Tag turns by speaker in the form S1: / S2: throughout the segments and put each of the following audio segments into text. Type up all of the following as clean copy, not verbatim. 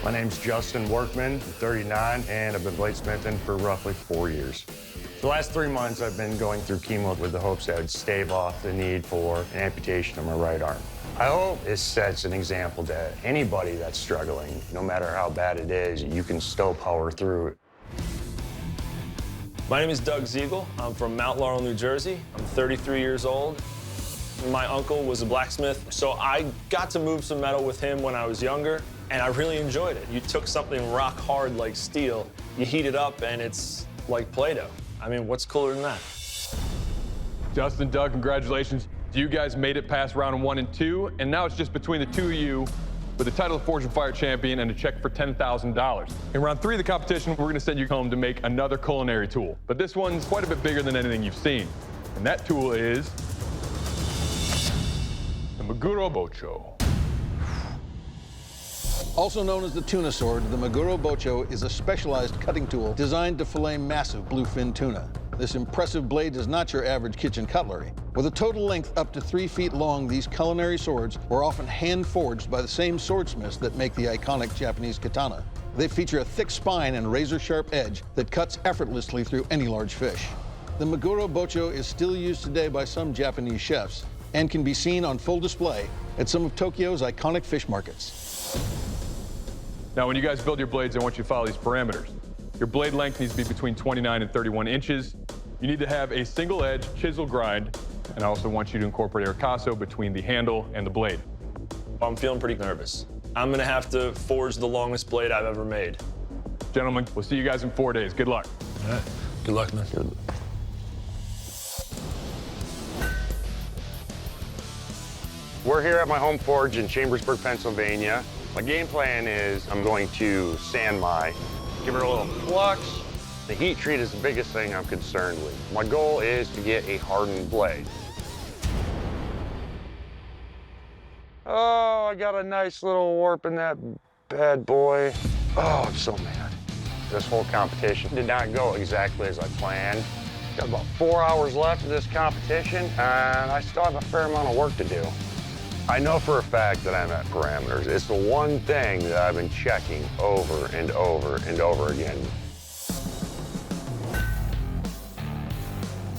S1: My name's Justin Workman, I'm 39, and I've been bladesmithing for roughly 4 years. The last 3 months, I've been going through chemo with the hopes that I'd stave off the need for an amputation of my right arm. I hope this sets an example to anybody that's struggling. No matter how bad it is, you can still power through it.
S2: My name is Doug Ziegel. I'm from Mount Laurel, New Jersey. I'm 33 years old. My uncle was a blacksmith, so I got to move some metal with him when I was younger, and I really enjoyed it. You took something rock hard like steel, you heat it up, and it's like Play-Doh. I mean, what's cooler than that?
S3: Justin, Doug, congratulations. You guys made it past round 1 and 2, and now it's just between the two of you with the title of Forge and Fire champion and a check for $10,000. In round 3 of the competition, we're gonna send you home to make another culinary tool. But this one's quite a bit bigger than anything you've seen. And that tool is the Maguro Bocho.
S4: Also known as the tuna sword, the Maguro Bocho is a specialized cutting tool designed to fillet massive bluefin tuna. This impressive blade is not your average kitchen cutlery. With a total length up to 3 feet long, these culinary swords were often hand-forged by the same swordsmiths that make the iconic Japanese katana. They feature a thick spine and razor-sharp edge that cuts effortlessly through any large fish. The Maguro Bocho is still used today by some Japanese chefs and can be seen on full display at some of Tokyo's iconic fish markets.
S3: Now, when you guys build your blades, I want you to follow these parameters. Your blade length needs to be between 29 and 31 inches. You need to have a single edge chisel grind, and I also want you to incorporate a ricasso between the handle and the blade.
S2: I'm feeling pretty nervous. I'm gonna have to forge the longest blade I've ever made.
S3: Gentlemen, we'll see you guys in 4 days. Good luck.
S2: All right. Good luck, man. Good.
S1: We're here at my home forge in Chambersburg, Pennsylvania. My game plan is I'm going to sand give her a little flux. The heat treat is the biggest thing I'm concerned with. My goal is to get a hardened blade. Oh, I got a nice little warp in that bad boy. Oh, I'm so mad. This whole competition did not go exactly as I planned. Got about 4 hours left of this competition, and I still have a fair amount of work to do. I know for a fact that I'm at parameters. It's the one thing that I've been checking over and over and over again.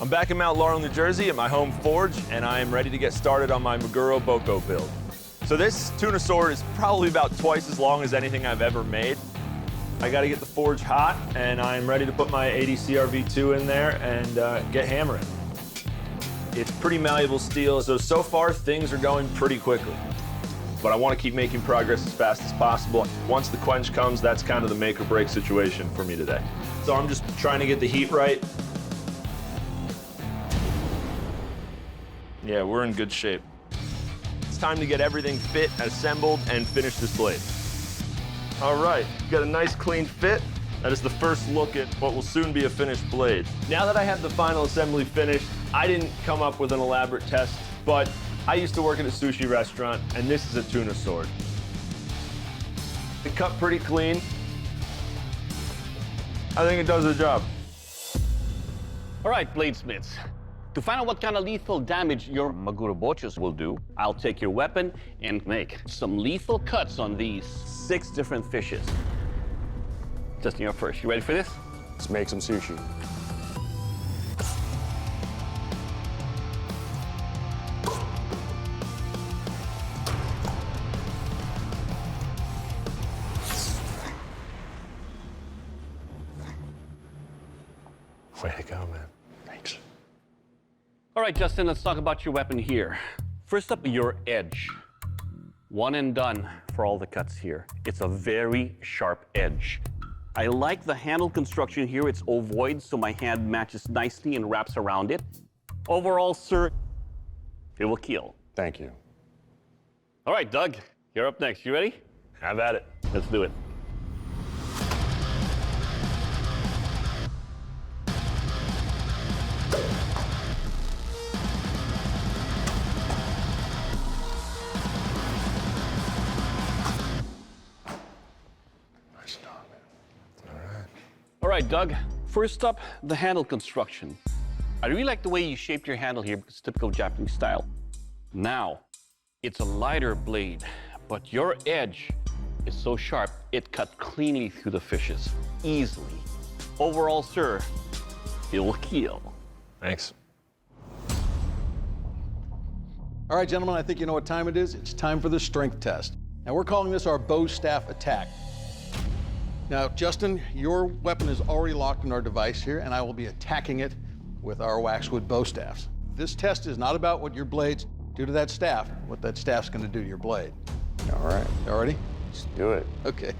S2: I'm back in Mount Laurel, New Jersey at my home forge, and I am ready to get started on my Maguro Bocho build. So this tuna sword is probably about twice as long as anything I've ever made. I gotta get the forge hot, and I'm ready to put my 80 CRV2 in there and get hammering. It's pretty malleable steel, so far things are going pretty quickly. But I want to keep making progress as fast as possible. Once the quench comes, that's kind of the make or break situation for me today. So I'm just trying to get the heat right. Yeah, we're in good shape. It's time to get everything fit, assembled, and finish this blade. All right, got a nice clean fit. That is the first look at what will soon be a finished blade. Now that I have the final assembly finished, I didn't come up with an elaborate test, but I used to work at a sushi restaurant, and this is a tuna sword. It cut pretty clean. I think it does the job.
S5: All right, bladesmiths. To find out what kind of lethal damage your Maguro Bochos will do, I'll take your weapon and make some lethal cuts on these 6 different fishes. Justin, you're first. You ready for this?
S1: Let's make some sushi. Way to go, man. Thanks.
S5: All right, Justin, let's talk about your weapon here. First up, your edge. One and done for all the cuts here. It's a very sharp edge. I like the handle construction here. It's ovoid, so my hand matches nicely and wraps around it. Overall, sir, it will kill.
S1: Thank you.
S5: All right, Doug, you're up next. You ready?
S2: Have at it.
S5: Let's do it. All right, Doug, first up, the handle construction. I really like the way you shaped your handle here because it's typical Japanese style. Now, it's a lighter blade, but your edge is so sharp, it cut cleanly through the fishes, easily. Overall, sir, it will kill.
S2: Thanks.
S4: All right, gentlemen, I think you know what time it is. It's time for the strength test. Now, we're calling this our bow staff attack. Now, Justin, your weapon is already locked in our device here, and I will be attacking it with our waxwood bow staffs. This test is not about what your blades do to that staff, what that staff's going to do to your blade.
S1: All right,
S4: You ready?
S1: let's do it.
S4: Okay.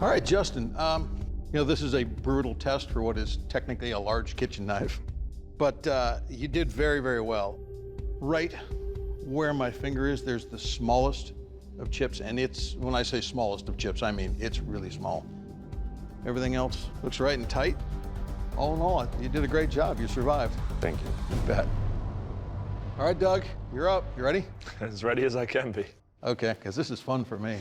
S4: All right, Justin, you know, this is a brutal test for what is technically a large kitchen knife, but you did very, very well. Right where my finger is, there's the smallest of chips, and it's, when I say smallest of chips, I mean it's really small. Everything else looks right and tight. All in all, you did a great job. You survived.
S1: Thank you.
S4: You bet. All right, Doug, you're up. You ready?
S2: As ready as I can be.
S4: Okay, because this is fun for me.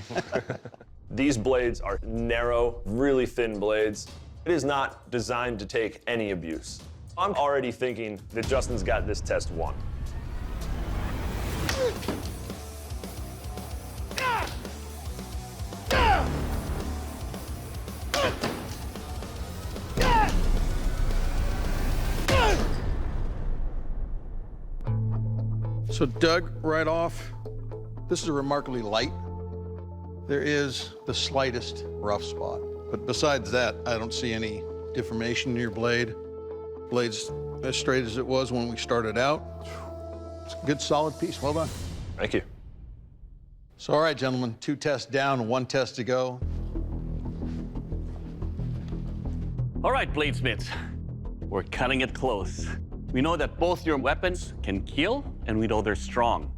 S2: These blades are narrow, really thin blades. It is not designed to take any abuse. I'm already thinking that Justin's got this test won.
S4: So Doug, right off, this is remarkably light. There is the slightest rough spot, but besides that, I don't see any deformation in your blade. Blade's as straight as it was when we started out. It's a good, solid piece. Well done.
S2: Thank you.
S4: So, all right, gentlemen, 2 tests down, 1 test to go.
S5: All right, bladesmiths, we're cutting it close. We know that both your weapons can kill, and we know they're strong.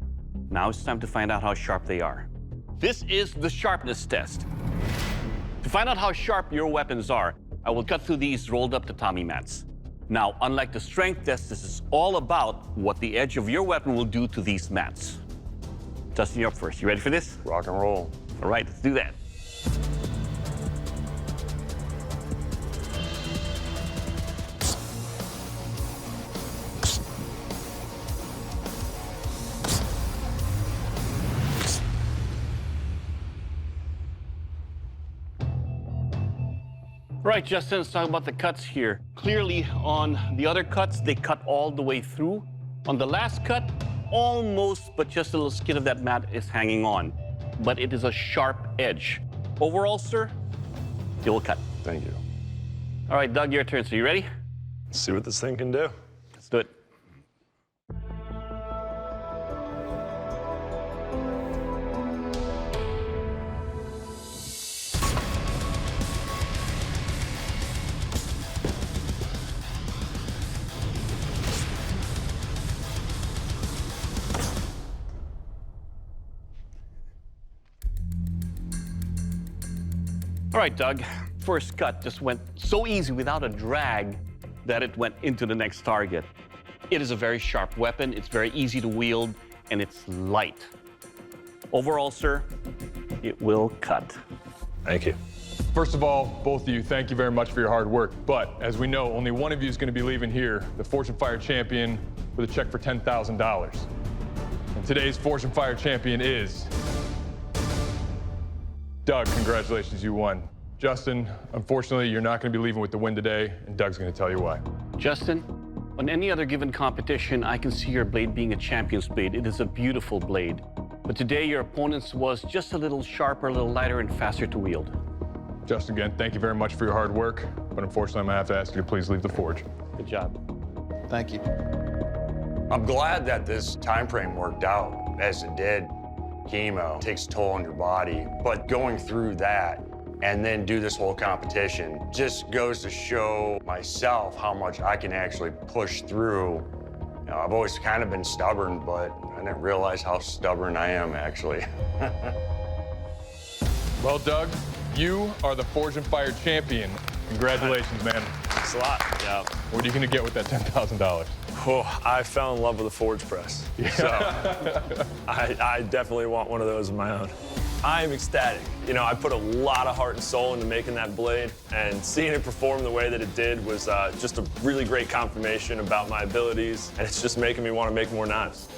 S5: Now it's time to find out how sharp they are. This is the sharpness test. To find out how sharp your weapons are, I will cut through these rolled up tatami mats. Now, unlike the strength test, this is all about what the edge of your weapon will do to these mats. Justin, you're up first. You ready for this?
S1: Rock and roll.
S5: All right, let's do that. Right, Justin, let's talk about the cuts here. Clearly, on the other cuts, they cut all the way through. On the last cut, almost, but just a little skin of that mat is hanging on. But it is a sharp edge. Overall, sir, it will cut.
S1: Thank you.
S5: All right, Doug, your turn. So you ready?
S2: Let's see what this thing can do.
S5: Let's do it. All right, Doug. First cut just went so easy without a drag that it went into the next target. It is a very sharp weapon, it's very easy to wield, and it's light. Overall, sir, it will cut.
S2: Thank you.
S3: First of all, both of you, thank you very much for your hard work. But as we know, only one of you is going to be leaving here, the Forge and Fire champion, with a check for $10,000. And today's Forge and Fire champion is Doug. Congratulations, you won. Justin, unfortunately, you're not going to be leaving with the win today, and Doug's going to tell you why.
S5: Justin, on any other given competition, I can see your blade being a champion's blade. It is a beautiful blade. But today, your opponent's was just a little sharper, a little lighter, and faster to wield.
S3: Justin, again, thank you very much for your hard work, but unfortunately, I'm going to have to ask you to please leave the Forge.
S5: Good job.
S4: Thank you.
S1: I'm glad that this time frame worked out as it did. Chemo takes a toll on your body, but going through that and then do this whole competition just goes to show myself how much I can actually push through. You know, I've always kind of been stubborn, but I didn't realize how stubborn I am, actually.
S3: Well, Doug, you are the Forge and Fire champion Congratulations, man.
S2: Thanks a lot. Yeah.
S3: What are you going to get with that $10,000?
S2: Oh, I fell in love with a forge press. So I definitely want one of those of my own. I am ecstatic. You know, I put a lot of heart and soul into making that blade, and seeing it perform the way that it did was just a really great confirmation about my abilities, and it's just making me want to make more knives.